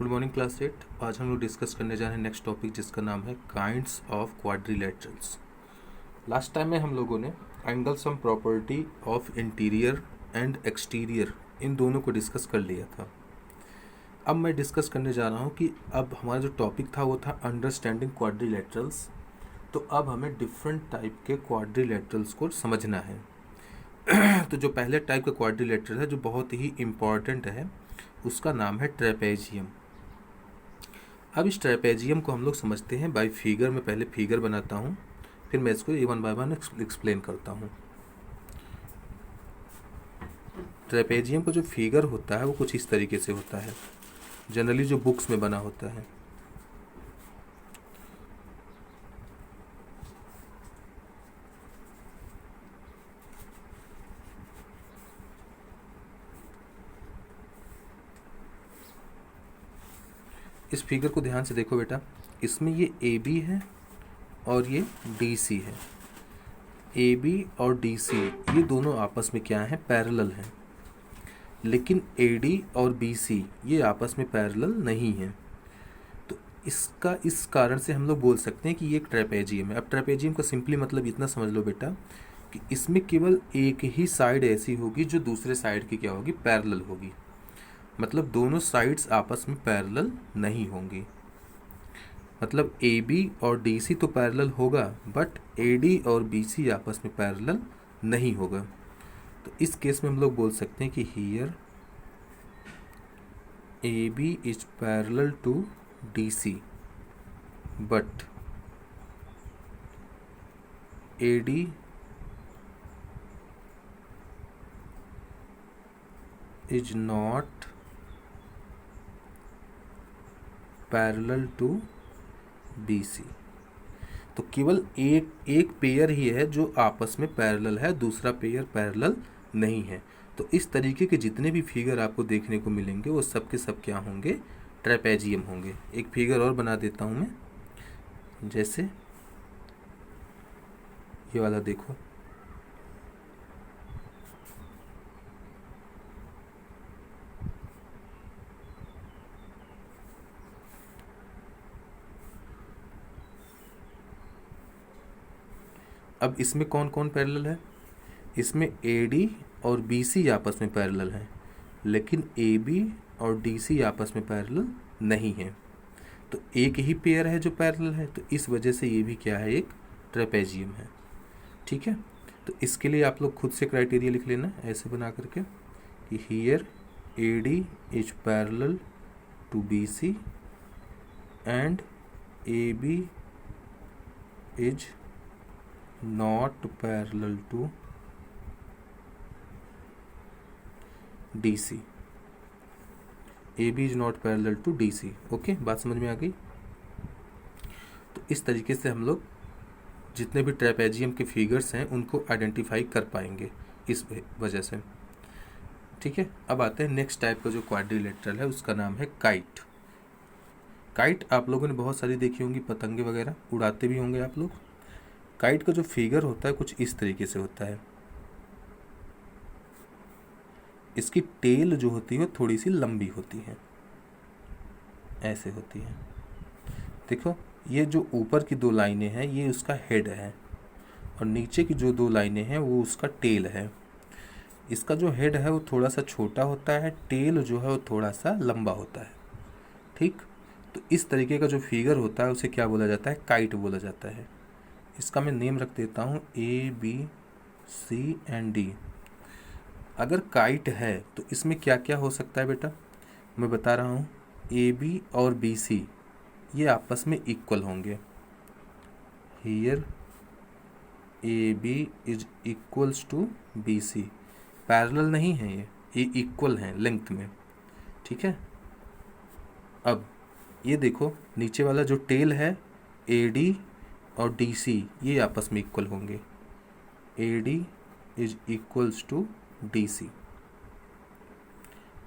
Good morning class 8। आज हम लोग डिस्कस करने जा रहे हैं नेक्स्ट टॉपिक जिसका नाम है kinds of quadrilaterals. Last time में हम लोगों ने angle sum property of interior and exterior इन दोनों को डिस्कस कर लिया था। अब मैं डिस्कस करने जा रहा हूँ कि अब हमारा जो टॉपिक था वो था अंडरस्टैंडिंग क्वाड्रिलेटरल्स। तो अब हमें डिफरेंट टाइप के क्वाड्रिलेटरल्स को समझना है। तो जो पहले टाइप का क्वाड्रिलेटरल है जो बहुत ही इम्पॉर्टेंट है उसका नाम है ट्रेपेजियम। अब इस ट्रेपेजियम को हम लोग समझते हैं बाय फिगर। में पहले फिगर बनाता हूँ, फिर मैं इसको वन बाय वन एक्सप्लेन करता हूँ। ट्रेपेजियम का जो फिगर होता है वो कुछ इस तरीके से होता है, जनरली जो बुक्स में बना होता है। इस फिगर को ध्यान से देखो बेटा, इसमें ये ए बी है और ये डी सी है। ए बी और डी सी ये दोनों आपस में क्या है, पैरेलल हैं। लेकिन ए डी और बी सी ये आपस में पैरेलल नहीं है। तो इसका इस कारण से हम लोग बोल सकते हैं कि ये एक ट्रेपेजियम है। अब ट्रेपेजियम का सिंपली मतलब इतना समझ लो बेटा कि इसमें केवल एक ही साइड ऐसी होगी जो दूसरे साइड की क्या होगी, पैरेलल होगी। मतलब दोनों साइड्स आपस में पैरेलल नहीं होंगी। मतलब ए बी और डी सी तो पैरेलल होगा बट ए डी और बी सी आपस में पैरेलल नहीं होगा। तो इस केस में हम लोग बोल सकते हैं कि here A B is parallel to D C but A D is not parallel to B C. तो केवल एक पेयर ही है जो आपस में पैरेलल है, दूसरा पेयर पैरेलल नहीं है। तो इस तरीके के जितने भी फिगर आपको देखने को मिलेंगे वो सब के सब क्या होंगे, ट्रेपेजियम होंगे। एक फिगर और बना देता हूँ मैं, जैसे ये वाला देखो। अब इसमें कौन कौन पैरेलल है, इसमें ए डी और बी सी आपस में पैरेलल हैं, लेकिन ए बी और डी सी आपस में पैरेलल नहीं है। तो एक ही पेयर है जो पैरेलल है, तो इस वजह से ये भी क्या है, एक ट्रेपेजियम है। ठीक है, तो इसके लिए आप लोग खुद से क्राइटेरिया लिख लेना ऐसे बना करके कि here A D is parallel to B C and A B is not parallel to DC। AB is not parallel to DC। Okay, बात समझ में आ गई। तो इस तरीके से हम लोग जितने भी ट्रेपेजियम के फिगर्स हैं उनको आइडेंटिफाई कर पाएंगे इस वजह से। ठीक है, अब आते हैं नेक्स्ट टाइप का जो क्वाड्रिलेटरल है उसका नाम है काइट। काइट आप लोगों ने बहुत सारी देखी होंगी, पतंगे वगैरह उड़ाते भी होंगे आप लोग। काइट का जो फिगर होता है कुछ इस तरीके से होता है। इसकी टेल जो होती है थोड़ी सी लंबी होती है, ऐसे होती है। देखो ये जो ऊपर की दो लाइनें हैं ये उसका हेड है और नीचे की जो दो लाइनें हैं वो उसका टेल है। इसका जो हेड है वो थोड़ा सा छोटा होता है, टेल जो है वो थोड़ा सा लंबा होता है। ठीक, तो इस तरीके का जो फिगर होता है उसे क्या बोला जाता है, काइट बोला जाता है। इसका मैं नेम रख देता हूँ A B C and D. अगर काइट है तो इसमें क्या क्या हो सकता है बेटा, मैं बता रहा हूँ। ए बी और बी सी ये आपस में इक्वल होंगे। Here A B is equals to B C. Parallel नहीं है ये इक्वल हैं लेंथ में। ठीक है, अब ये देखो नीचे वाला जो टेल है ए डी और डी सी ये आपस में इक्वल होंगे। A D is equals to D C.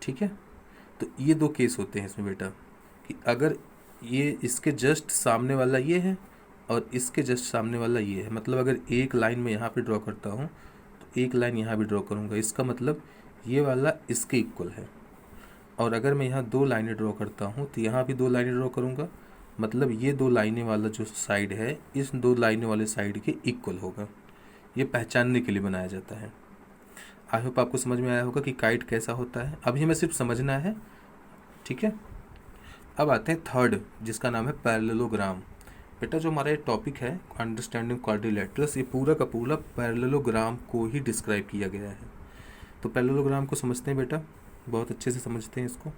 ठीक है, तो ये दो केस होते हैं इसमें बेटा कि अगर ये इसके जस्ट सामने वाला ये है और इसके जस्ट सामने वाला ये है, मतलब अगर एक लाइन में यहाँ पे ड्रॉ करता हूँ तो एक लाइन यहाँ भी ड्रॉ करूँगा, इसका मतलब ये वाला इसके इक्वल है और अगर मैं यहाँ 2 लाइनें ड्रॉ करता हूँ तो यहाँ भी 2 लाइनें ड्रॉ करूँगा, मतलब ये 2 लाइनें वाला जो साइड है इस 2 लाइनें वाले साइड के इक्वल होगा। ये पहचानने के लिए बनाया जाता है। आई होप आपको समझ में आया होगा कि काइट कैसा होता है। अभी हमें सिर्फ समझना है, ठीक है। अब आते हैं थर्ड, जिसका नाम है पैरेललोग्राम। बेटा जो हमारा ये टॉपिक है अंडरस्टैंडिंग क्वाड्रिलेटरल्स, ये पूरा का पूरा पैरेललोग्राम को ही डिस्क्राइब किया गया है। तो पैरेललोग्राम को समझते हैं बेटा, बहुत अच्छे से समझते हैं इसको।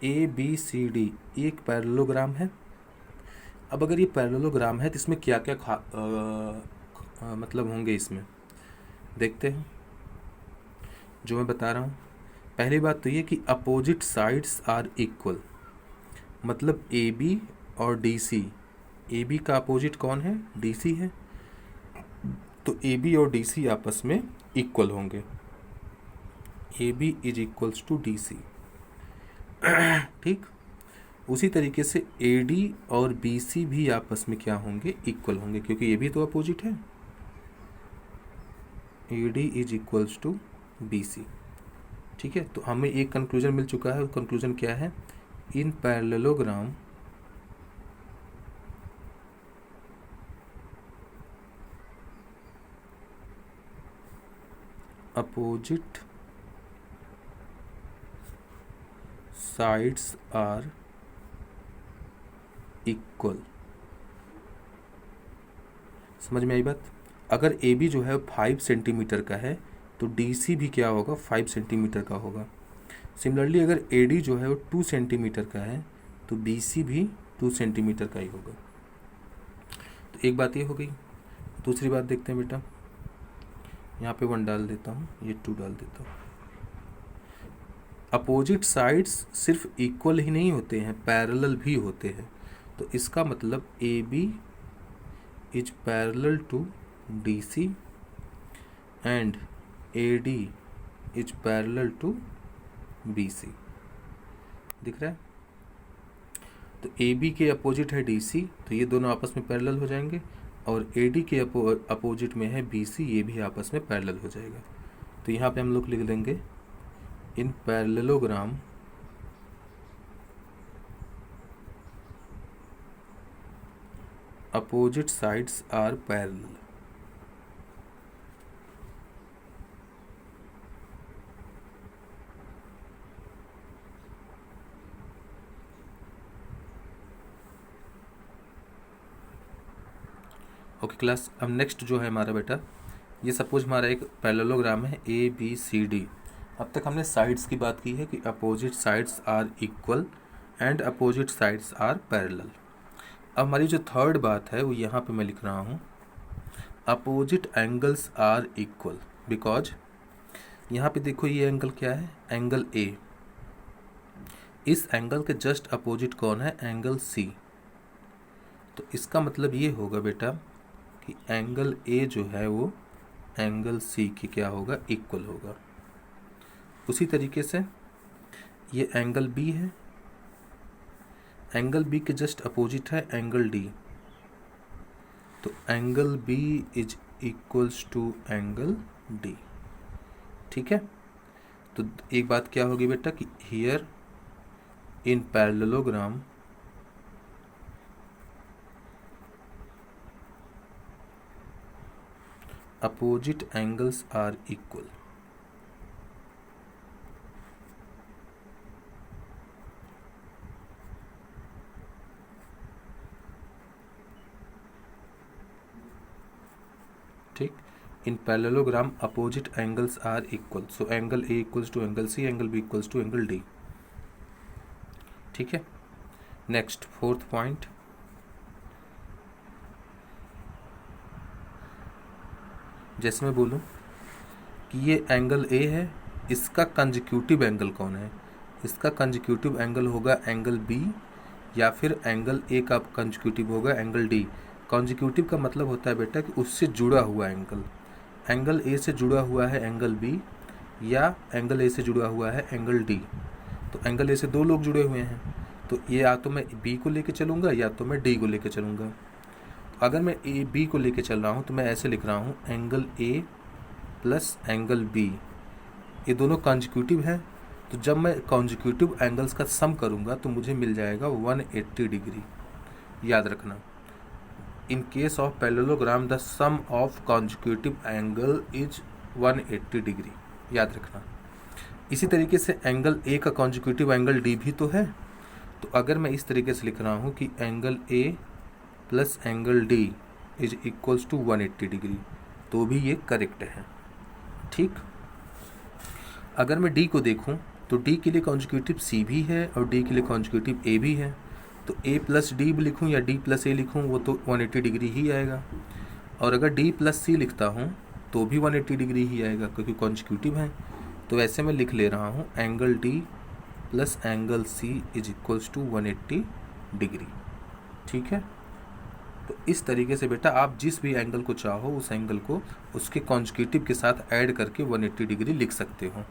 ABCD एक पैरेललोग्राम है। अब अगर ये पैरेललोग्राम है तो इसमें क्या क्या मतलब होंगे इसमें, देखते हैं जो मैं बता रहा हूँ। पहली बात तो ये कि अपोजिट साइड्स आर इक्वल, मतलब AB और DC। AB का अपोजिट कौन है? DC है। तो AB और DC आपस में इक्वल होंगे। AB is equals to DC, ठीक। उसी तरीके से AD और BC भी आपस में क्या होंगे? इक्वल होंगे, क्योंकि ये भी तो अपोजिट है। AD is equals to BC, ठीक है। तो हमें एक कंक्लूजन मिल चुका है। वो कंक्लूजन क्या है? In parallelogram opposite sides are equal. समझ में आई बात? अगर AB जो है 5 सेंटीमीटर का है तो DC भी क्या होगा? 5 सेंटीमीटर का होगा। सिमिलरली अगर AD जो है वो 2 सेंटीमीटर का है तो BC भी 2 सेंटीमीटर का ही होगा। तो एक बात ये हो गई। दूसरी बात देखते हैं बेटा, यहाँ पे 1 डाल देता हूँ, ये 2 डाल देता हूँ। अपोजिट साइड्स सिर्फ इक्वल ही नहीं होते हैं, पैरेलल भी होते हैं। तो इसका मतलब AB is parallel to DC and AD is parallel to BC। दिख रहा है? तो AB के अपोजिट है DC, तो ये दोनों आपस में पैरेलल हो जाएंगे, और AD के अपोजिट में है BC, ये भी आपस में पैरेलल हो जाएगा। तो यहाँ पे हम लोग लिख देंगे इन parallelogram opposite sides are parallel। Okay class, अब नेक्स्ट जो है हमारा बेटा, ये सपोज हमारा एक पैरेललोग्राम है ABCD। अब तक हमने साइड्स की बात की है कि opposite sides are equal and opposite sides are parallel. अब हमारी जो थर्ड बात है वो यहाँ पे मैं लिख रहा हूँ, opposite angles are equal, because यहाँ पे देखो ये एंगल क्या है? Angle A। इस एंगल के जस्ट अपोजिट कौन है? Angle C। तो इसका मतलब ये होगा बेटा कि एंगल A जो है वो एंगल C की क्या होगा? इक्वल होगा। उसी तरीके से ये एंगल B है, एंगल B के जस्ट अपोजिट है एंगल D। तो angle B is equals to angle D, ठीक है। तो एक बात क्या होगी बेटा कि here in parallelogram opposite angles are equal. ठीक, in parallelogram opposite angles are equal. So angle A equals to angle C, angle B equals to angle D, ठीक है। नेक्स्ट फोर्थ पॉइंट, जैसे मैं बोलूं कि ये एंगल A है, इसका कंजिक्यूटिव एंगल कौन है? इसका कंजिक्यूटिव एंगल होगा एंगल B, या फिर एंगल A का कंजिक्यूटिव होगा एंगल D। कंजिक्यूटिव का मतलब होता है बेटा कि उससे जुड़ा हुआ एंगल। एंगल A से जुड़ा हुआ है एंगल B, या एंगल A से जुड़ा हुआ है एंगल D। तो एंगल ए से दो लोग जुड़े हुए हैं, तो ये या तो मैं बी को लेके चलूँगा या तो मैं डी को लेके चलूँगा। अगर मैं ए बी को लेके चल रहा हूँ तो मैं ऐसे लिख रहा हूँ angle A plus angle B, ये दोनों कॉन्जिक्यूटिव हैं। तो जब मैं कॉन्जिक्यूटिव एंगल्स का सम करूँगा तो मुझे मिल जाएगा 180 डिग्री। याद रखना, in case of parallelogram the sum of consecutive angle is 180 degree. याद रखना। इसी तरीके से एंगल ए का कॉन्जिक्यूटिव एंगल डी भी तो है, तो अगर मैं इस तरीके से लिख रहा हूँ कि angle A plus angle D is equals to 180 degree, तो भी ये करेक्ट है। ठीक। अगर मैं डी को देखूं तो डी के लिए कॉन्जिक्यूटिव सी भी है और डी के लिए कॉन्जिक्यूटिव ए भी है, तो ए प्लस डी लिखूँ या डी प्लस ए लिखूँ वो तो 180 डिग्री ही आएगा। और अगर डी प्लस सी लिखता हूँ तो भी 180 डिग्री ही आएगा क्योंकि कॉन्जिक्यूटिव है। तो ऐसे मैं लिख ले रहा हूँ angle D plus angle C is equals to 180 degree. ठीक है। तो इस तरीके से बेटा आप जिस भी एंगल को चाहो उस एंगल को उसके कॉन्जिक्यूटिव के साथ ऐड करके 180 डिग्री लिख सकते हो।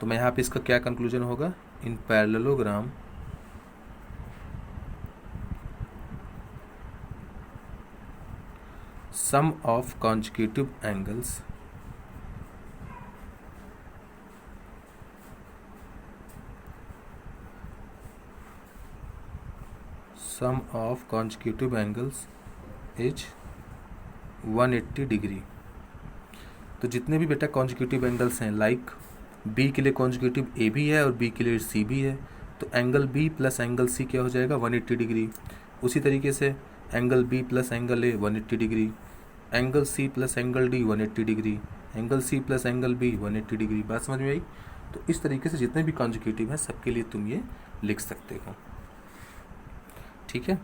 तो मैं यहाँ पे इसका क्या कंक्लूजन होगा, in parallelogram sum of consecutive angles sum of consecutive angles is 180 degree. तो जितने भी बेटा कॉन्जिक्यूटिव एंगल्स हैं, लाइक बी के लिए कॉन्जिक्यूटिव ए भी है और बी के लिए सी भी है, तो angle B plus angle C क्या हो जाएगा 180 डिग्री। उसी तरीके से angle B plus angle A 180 degree, angle C plus angle D 180 degree, angle C plus angle B 180 degree. बात समझ में आई। तो इस तरीके से जितने भी कॉन्जिक्यूटिव हैं सबके लिए तुम ये लिख सकते हो। ठीक है।